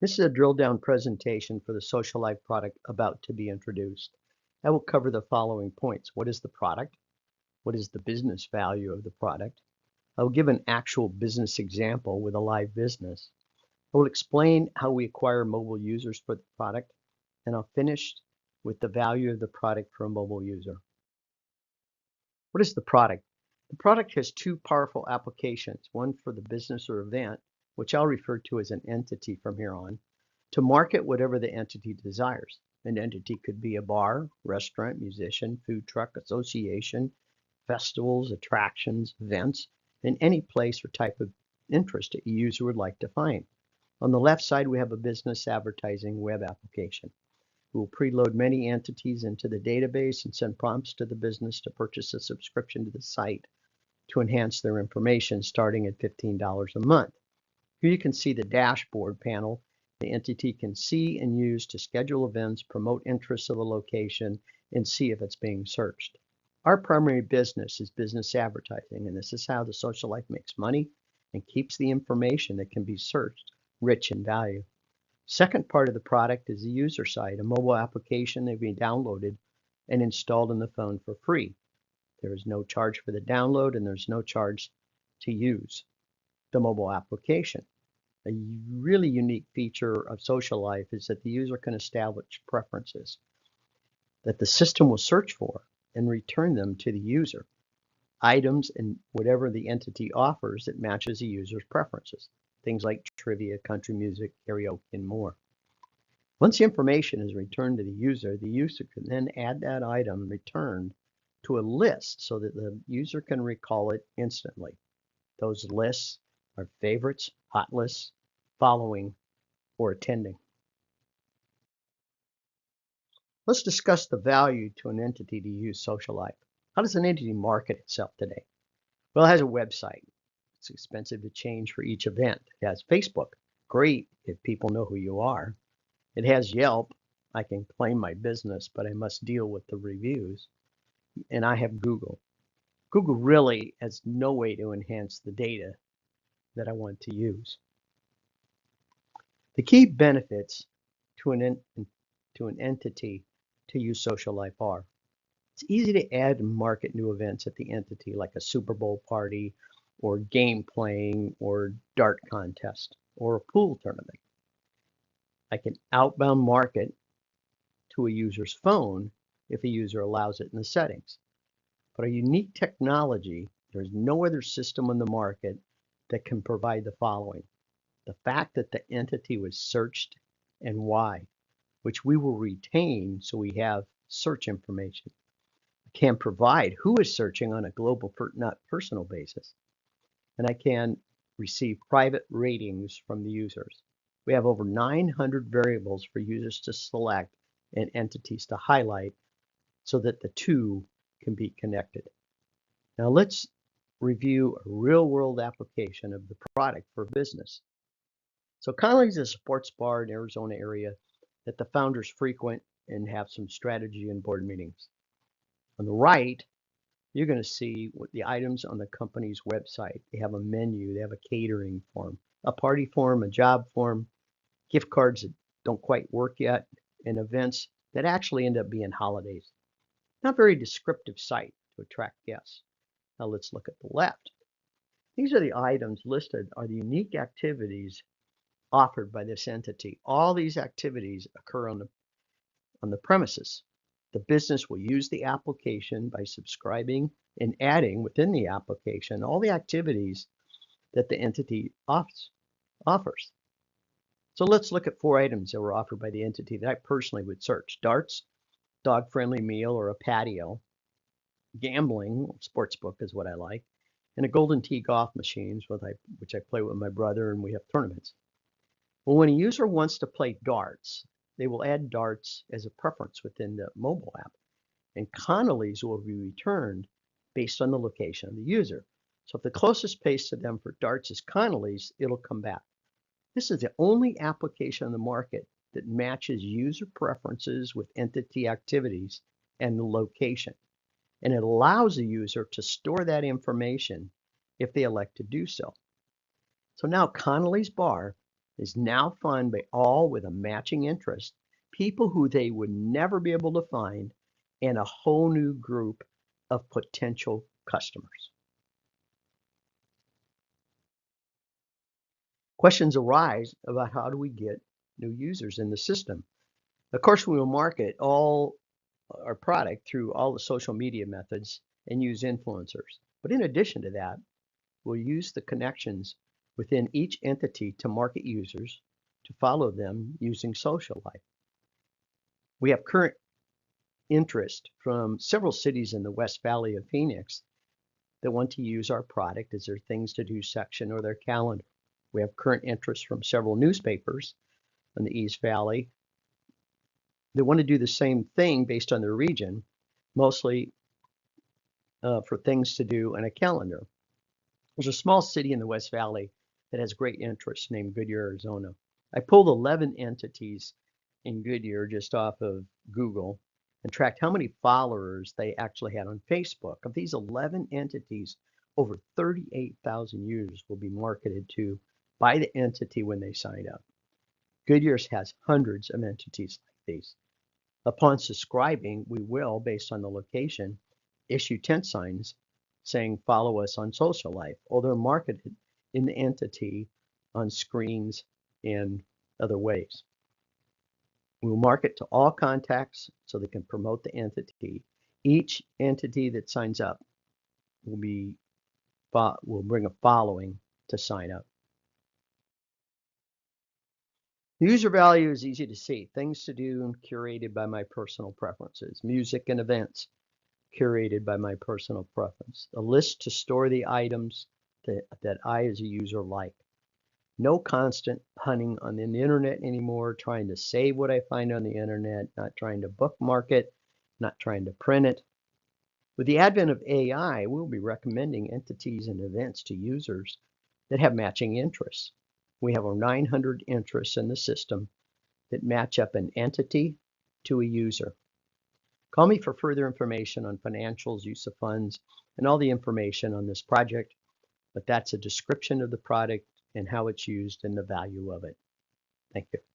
This is a drill down presentation for the Socialyfe product about to be introduced. I will cover the following points. What is the product? What is the business value of the product? I will give an actual business example with a live business. I will explain how we acquire mobile users for the product, and I'll finish with the value of the product for a mobile user. What is the product? The product has two powerful applications, one for the business or event, which I'll refer to as an entity from here on, to market whatever the entity desires. An entity could be a bar, restaurant, musician, food truck, association, festivals, attractions, events, and any place or type of interest a user would like to find. On the left side, we have a business advertising web application. We will preload many entities into the database and send prompts to the business to purchase a subscription to the site to enhance their information starting at $15 a month. Here you can see the dashboard panel the entity can see and use to schedule events, promote interests of a location, and see if it's being searched. Our primary business is business advertising, and this is how the Socialyfe makes money and keeps the information that can be searched rich in value. Second part of the product is the user side, a mobile application that can be downloaded and installed on the phone for free. There is no charge for the download, and there's no charge to use the mobile application. A really unique feature of Socialyfe is that the user can establish preferences that the system will search for and return them to the user. Items and whatever the entity offers that matches the user's preferences. Things like trivia, country music, karaoke, and more. Once the information is returned to the user can then add that item returned to a list so that the user can recall it instantly. Those lists are favorites, hot lists, following, or attending. Let's discuss the value to an entity to use Socialyfe. How does an entity market itself today? Well, it has a website. It's expensive to change for each event. It has Facebook. Great if people know who you are. It has Yelp. I can claim my business, but I must deal with the reviews. And I have Google. Google really has no way to enhance the data that I want to use. The key benefits to an entity to use Socialyfe are: it's easy to add and market new events at the entity, like a Super Bowl party, or game playing, or dart contest, or a pool tournament. I can outbound market to a user's phone if a user allows it in the settings. But our unique technology, there's no other system on the market that can provide the following: the fact that the entity was searched and why, which we will retain so we have search information. I can provide who is searching on a global, not personal basis. And I can receive private ratings from the users. We have over 900 variables for users to select and entities to highlight so that the two can be connected. Now let's review a real-world application of the product for business. So Connolly's is a sports bar in the Arizona area that the founders frequent and have some strategy and board meetings. On the right, you're going to see what the items on the company's website. They have a menu, they have a catering form, a party form, a job form, gift cards that don't quite work yet, and events that actually end up being holidays. Not very descriptive site to attract guests. Now let's look at the left. These are the items listed are the unique activities offered by this entity. All these activities occur on the premises. The business will use the application by subscribing and adding within the application all the activities that the entity offers. So let's look at 4 items that were offered by the entity that I personally would search: darts, dog-friendly meal or a patio, gambling, sportsbook is what I like, and a Golden Tee golf machines, which I play with my brother, and we have tournaments. Well, when a user wants to play darts, they will add darts as a preference within the mobile app, and Connolly's will be returned based on the location of the user. So if the closest place to them for darts is Connolly's, it'll come back. This is the only application on the market that matches user preferences with entity activities and the location. And it allows the user to store that information if they elect to do so. So now Connolly's Bar is now found by all with a matching interest, people who they would never be able to find, and a whole new group of potential customers. Questions arise about how do we get new users in the system. Of course, we will market all our product through all the social media methods and use influencers. But in addition to that, we'll use the connections within each entity to market users to follow them using Socialyfe. We have current interest from several cities in the West Valley of Phoenix that want to use our product as their things to do section or their calendar. We have current interest from several newspapers in the East Valley that want to do the same thing based on their region, mostly for things to do in a calendar. There's a small city in the West Valley that has great interest named Goodyear, Arizona. I pulled 11 entities in Goodyear just off of Google and tracked how many followers they actually had on Facebook. Of these 11 entities, over 38,000 users will be marketed to by the entity when they sign up. Goodyear's has hundreds of entities like these. Upon subscribing, we will, based on the location, issue tent signs saying follow us on Socialyfe, or they're marketed in the entity on screens and other ways. We'll market to all contacts so they can promote the entity. Each entity that signs up will bring a following to sign up. The user value is easy to see. Things to do and curated by my personal preferences. Music and events curated by my personal preference. A list to store the items that I as a user like. No constant hunting on the internet anymore, trying to save what I find on the internet, not trying to bookmark it, not trying to print it. With the advent of AI, we'll be recommending entities and events to users that have matching interests. We have over 900 interests in the system that match up an entity to a user. Call me for further information on financials, use of funds, and all the information on this project, but that's a description of the product and how it's used and the value of it. Thank you.